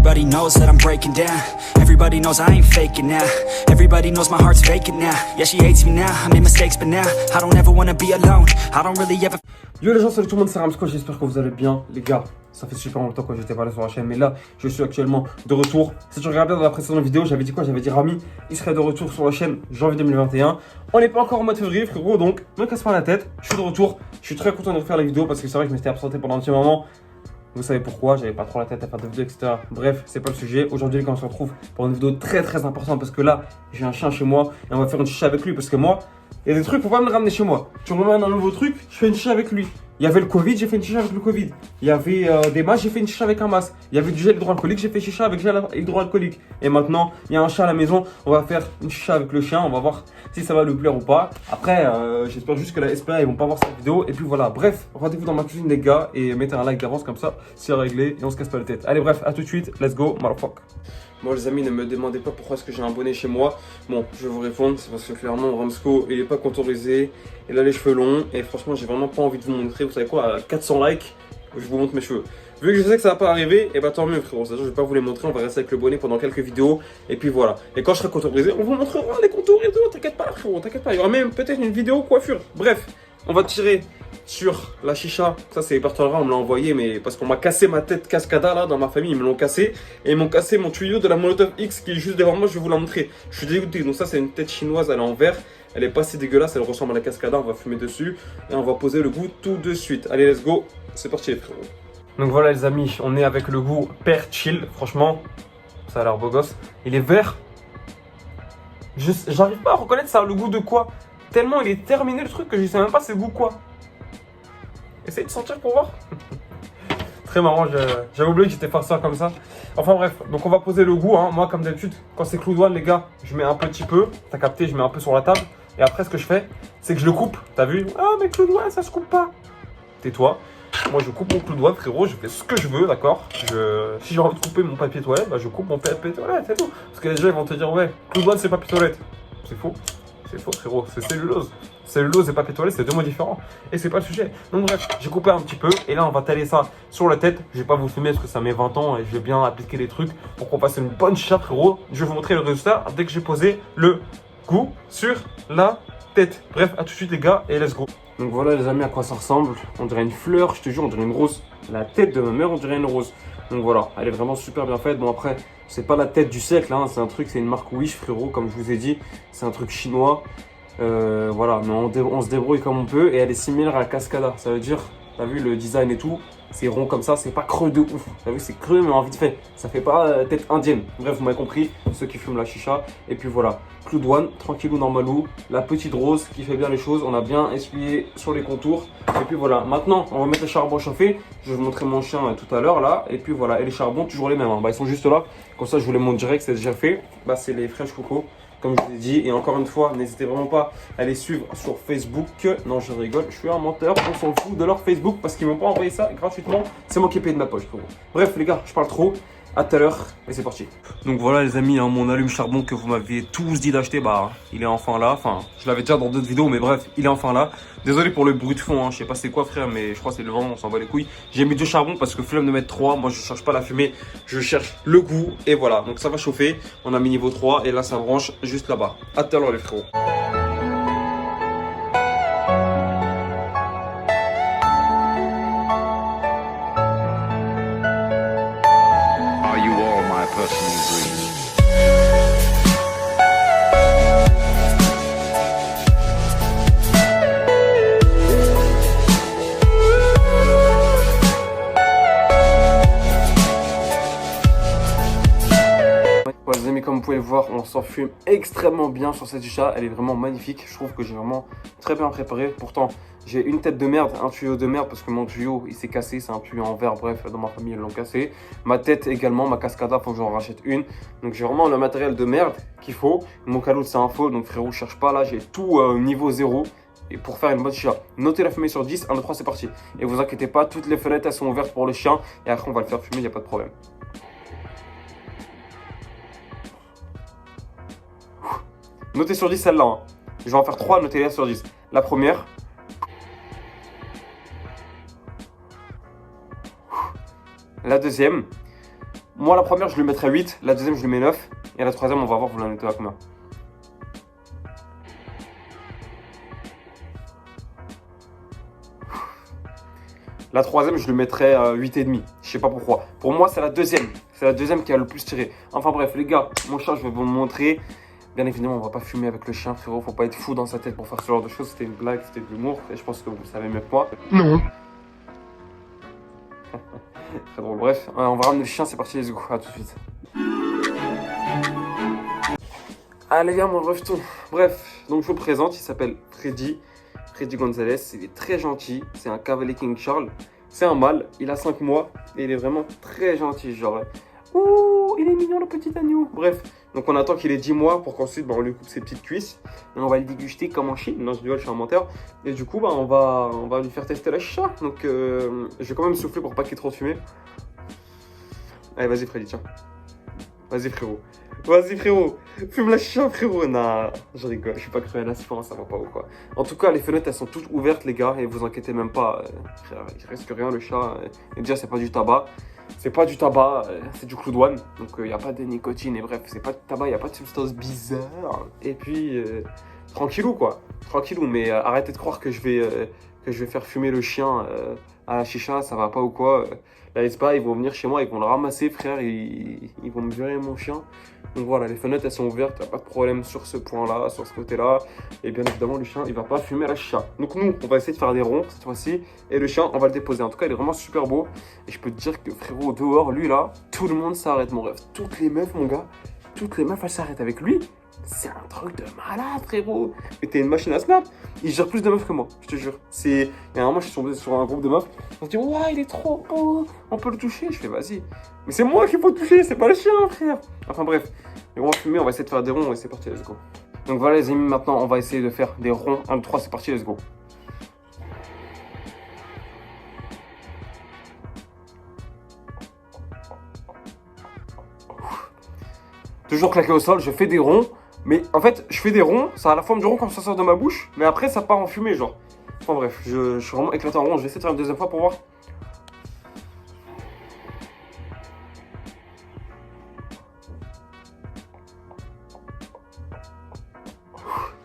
Everybody knows that I'm breaking down. Everybody knows I ain't faking now. Everybody knows my heart's vacant now. Yeah, she hates me now, I made mistakes but now I don't ever wanna be alone. I don't really ever. Yo les gens, salut tout le monde, c'est Ramsco, j'espère que vous allez bien. Les gars, ça fait super longtemps que j'étais pas là sur la chaîne, mais là, je suis actuellement de retour. Si tu regardais dans la précédente vidéo, j'avais dit quoi? J'avais dit Rami, il serait de retour sur la chaîne janvier 2021. On n'est pas encore en mois de février, frérot, donc ne casse pas la tête. Je suis de retour, je suis très content de refaire la vidéo parce que c'est vrai que je m'étais absenté pendant un petit moment. Vous savez pourquoi, j'avais pas trop la tête à faire de vidéos, etc. Bref, c'est pas le sujet. Aujourd'hui, les gars, on se retrouve pour une vidéo très importante parce que là, j'ai un chien chez moi et on va faire une chicha avec lui parce que moi, il y a des trucs, faut pas me le ramener chez moi. Tu me ramènes un nouveau truc, je fais une chicha avec lui. Il y avait le Covid, j'ai fait une chicha avec le Covid. Il y avait des masques, j'ai fait une chicha avec un masque. Il y avait du gel hydroalcoolique, j'ai fait chicha avec gel hydroalcoolique. Et maintenant, il y a un chat à la maison, on va faire une chicha avec le chien. On va voir si ça va lui plaire ou pas. Après, j'espère juste que la SPA, ils vont pas voir cette vidéo. Et puis voilà, bref, rendez-vous dans ma cuisine, les gars. Et mettez un like d'avance comme ça, c'est réglé et on se casse pas la tête. Allez, bref, à tout de suite, let's go, motherfuck. Moi les amis, ne me demandez pas pourquoi est-ce que j'ai un bonnet chez moi. Bon, je vais vous répondre, c'est parce que clairement Ramsco, il est pas contourisé. Il a les cheveux longs et franchement j'ai vraiment pas envie de vous montrer. Vous savez quoi, à 400 likes, je vous montre mes cheveux. Vu que je sais que ça va pas arriver, et bah tant mieux frérot. C'est-à-dire je vais pas vous les montrer, on va rester avec le bonnet pendant quelques vidéos. Et puis voilà. Et quand je serai contourisé, on vous montrera les contours et tout. T'inquiète pas frérot, t'inquiète pas. Il y aura même peut-être une vidéo coiffure. Bref, on va tirer sur la chicha. Ça c'est Bertrand, on me l'a envoyé, mais parce qu'on m'a cassé ma tête cascada là dans ma famille, ils me l'ont cassé. Et ils m'ont cassé mon tuyau de la Molotov X qui est juste devant moi, je vais vous la montrer. Je suis dégoûté. Donc ça c'est une tête chinoise, elle est en verre. Elle est pas si dégueulasse, elle ressemble à la cascada, on va fumer dessus. Et on va poser le goût tout de suite. Allez let's go, c'est parti les frérots. Donc voilà les amis, on est avec le goût Père Chill. Franchement, ça a l'air beau gosse. Il est vert. J'arrive pas à reconnaître ça a le goût de quoi. Tellement il est terminé le truc que je sais même pas c'est le goût quoi. Essaye de sentir pour voir. Très marrant, j'avais oublié que j'étais farceur comme ça. Enfin bref, donc on va poser le goût. Hein. Moi comme d'habitude, quand c'est clou douane les gars, je mets un petit peu. T'as capté, je mets un peu sur la table. Et après ce que je fais, c'est que je le coupe. T'as vu? Ah mais clou douane ça se coupe pas. Tais-toi. Moi je coupe mon clou douane frérot, je fais ce que je veux, d'accord. Si j'ai envie de couper mon papier toilette, bah je coupe mon papier toilette, c'est tout. Parce que les gens ils vont te dire ouais, clou douane c'est papier toilette. C'est faux. C'est faux frérot, c'est cellulose. Cellulose et papier toilette, c'est deux mots différents. Et c'est pas le sujet. Donc bref, j'ai coupé un petit peu. Et là, on va tailler ça sur la tête. Je vais pas vous filmer parce que ça met 20 ans. Et je vais bien appliquer les trucs pour qu'on fasse une bonne chicha, frérot. Je vais vous montrer le résultat dès que j'ai posé le goût sur la tête. Bref, à tout de suite les gars. Et let's go. Donc voilà les amis, à quoi ça ressemble. On dirait une fleur, je te jure, on dirait une rose. La tête de ma mère, on dirait une rose. Donc voilà, elle est vraiment super bien faite. Bon après, c'est pas la tête du siècle. Hein. C'est un truc, c'est une marque Wish, frérot. Comme je vous ai dit, c'est un truc chinois. Voilà, mais on se débrouille comme on peut et elle est similaire à la Cascada. Ça veut dire, t'as vu le design et tout, c'est rond comme ça, c'est pas creux de ouf. T'as vu, c'est creux mais en vite fait. Ça fait pas tête indienne. Bref, vous m'avez compris, ceux qui fument la chicha. Et puis voilà, clou douane, tranquillou normalou. La petite rose qui fait bien les choses. On a bien essuyé sur les contours. Et puis voilà, maintenant on va mettre le charbon chauffer. Je vais vous montrer mon chien tout à l'heure là. Et puis voilà, et les charbons, toujours les mêmes. Hein. Bah, ils sont juste là. Comme ça, je vous les montre direct, c'est déjà fait. Bah, c'est les Fresh Coco. Comme je vous l'ai dit, et encore une fois, n'hésitez vraiment pas à les suivre sur Facebook. Non, je rigole, je suis un menteur, on s'en fout de leur Facebook parce qu'ils m'ont pas envoyé ça gratuitement. C'est moi qui ai payé de ma poche, frérot. Bref, les gars, je parle trop. À tout à l'heure, et c'est parti. Donc voilà les amis, hein, mon allume charbon que vous m'aviez tous dit d'acheter, bah il est enfin là. Enfin, je l'avais déjà dans d'autres vidéos, mais bref, il est enfin là. Désolé pour le bruit de fond, hein. Je sais pas c'est quoi frère, mais je crois que c'est le vent, on s'en bat les couilles. J'ai mis 2 charbons parce que flemme de mettre 3. Moi je cherche pas la fumée, je cherche le goût. Et voilà, donc ça va chauffer. On a mis niveau 3 et là ça branche juste là-bas. À tout à l'heure les frérots. Les amis, comme vous pouvez le voir, on s'enfume extrêmement bien sur cette chicha. Elle est vraiment magnifique. Je trouve que j'ai vraiment très bien préparé. Pourtant, j'ai une tête de merde, un tuyau de merde parce que mon tuyau il s'est cassé. C'est un tuyau en verre. Bref, dans ma famille, ils l'ont cassé. Ma tête également, ma cascada, faut que j'en rachète une. Donc, j'ai vraiment le matériel de merde qu'il faut. Mon caloute, c'est un faux. Donc, frérot, cherche pas. Là, j'ai tout niveau 0. Et pour faire une bonne chicha, notez la fumée sur 10. 1, 2, 3, c'est parti. Et vous inquiétez pas, toutes les fenêtres elles sont ouvertes pour le chien. Et après, on va le faire fumer, il n'y a pas de problème. Notez sur 10 celle-là. Hein. Je vais en faire 3, notez-les sur 10. La première. La deuxième. Moi, la première, je lui mettrais 8. La deuxième, je lui mets 9. Et la troisième, on va voir, vous la mettez à combien. La troisième, je lui mettrais 8,5. Je sais pas pourquoi. Pour moi, c'est la deuxième. C'est la deuxième qui a le plus tiré. Enfin bref, les gars, mon chat, je vais vous le montrer. Bien évidemment, on va pas fumer avec le chien, frérot. Faut pas être fou dans sa tête pour faire ce genre de choses. C'était une blague, c'était de l'humour. Et je pense que vous le savez mieux que moi. Non. Très drôle. Bref, on va ramener le chien. C'est parti, let's go. À tout de suite. Ah les gars, mon rejeton. Bref, donc je vous le présente. Il s'appelle Freddy. Freddy Gonzalez. Il est très gentil. C'est un Cavalier King Charles. C'est un mâle. Il a 5 mois. Et il est vraiment très gentil. Genre, ouh, il est mignon le petit agneau. Bref, donc on attend qu'il ait 10 mois pour qu'ensuite on lui coupe ses petites cuisses. Et on va le déguster comme en Chine. Non, je rigole, je suis un menteur. Et du coup, on va lui faire tester la chicha. Donc je vais quand même souffler pour pas qu'il ait trop de fumée. Allez, vas-y Freddy, tiens. Vas-y frérot. Vas-y frérot. Fume la chicha frérot. Nah, je rigole, je suis pas cruel à ce point, ça va pas ou quoi. En tout cas, les fenêtres elles sont toutes ouvertes les gars. Et vous inquiétez même pas. Il reste que rien le chat. Et déjà, c'est pas du tabac. C'est pas du tabac, c'est du clou douane. Donc il n'y a pas de nicotine. Et bref, c'est pas de tabac, il n'y a pas de substance bizarre. Et puis, tranquillou quoi. Tranquillou. Mais arrêtez de croire que je vais faire fumer le chien à la chicha. Ça va pas ou quoi. Là, ils vont venir chez moi, ils vont le ramasser, frère. Ils vont me virer mon chien. Donc voilà, les fenêtres elles sont ouvertes, il n'y a pas de problème sur ce point-là, sur ce côté-là. Et bien évidemment, le chien il va pas fumer la chicha. Donc nous, on va essayer de faire des ronds cette fois-ci. Et le chien, on va le déposer. En tout cas, il est vraiment super beau. Et je peux te dire que frérot, dehors, lui là, tout le monde s'arrête, mon rêve. Toutes les meufs, mon gars, toutes les meufs elles s'arrêtent avec lui. C'est un truc de malade, frérot. Mais t'es une machine à snap. Il gère plus de meufs que moi, je te jure. Il y a un moment, je suis tombé sur un groupe de meufs. On se dit, ouais, il est trop beau. On peut le toucher. Je fais, vas-y. Mais c'est moi qu'il faut toucher, c'est pas le chien, frère. Enfin bref. Et on va fumer, on va essayer de faire des ronds et c'est parti, let's go. Donc voilà, les amis, maintenant, on va essayer de faire des ronds. 1, 2, 3, c'est parti, let's go. Toujours claqué au sol, je fais des ronds. Mais en fait, je fais des ronds, ça a la forme du rond quand ça sort de ma bouche, mais après ça part en fumée, genre. Enfin bref, je suis vraiment éclaté en rond. Je vais essayer de faire une deuxième fois pour voir.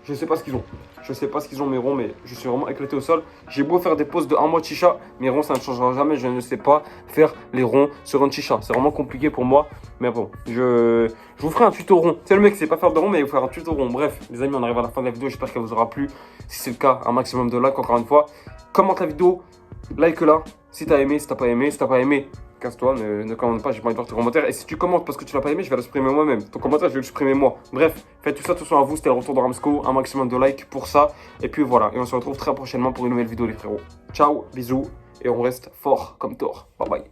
Je sais pas ce qu'ils ont. Je sais pas ce qu'ils ont mes ronds, mais je suis vraiment éclaté au sol. J'ai beau faire des pauses de 1 mois de chicha, mes ronds ça ne changera jamais. Je ne sais pas faire les ronds sur une chicha. C'est vraiment compliqué pour moi. Mais bon, je vous ferai un tuto rond. C'est le mec qui sait pas faire de rond, mais il va faire un tuto rond. Bref, les amis, on arrive à la fin de la vidéo. J'espère qu'elle vous aura plu. Si c'est le cas, un maximum de likes encore une fois. Commente la vidéo, like-la. Si t'as aimé, si t'as pas aimé, casse-toi, ne commente pas, j'ai pas envie de voir tes commentaires. Et si tu commentes parce que tu l'as pas aimé, je vais le supprimer moi-même. Ton commentaire, je vais le supprimer moi. Bref, faites tout ça, tout ça à vous. C'était le retour de Ramsco. Un maximum de likes pour ça. Et puis voilà. Et on se retrouve très prochainement pour une nouvelle vidéo, les frérots. Ciao, bisous. Et on reste fort comme Thor. Bye bye.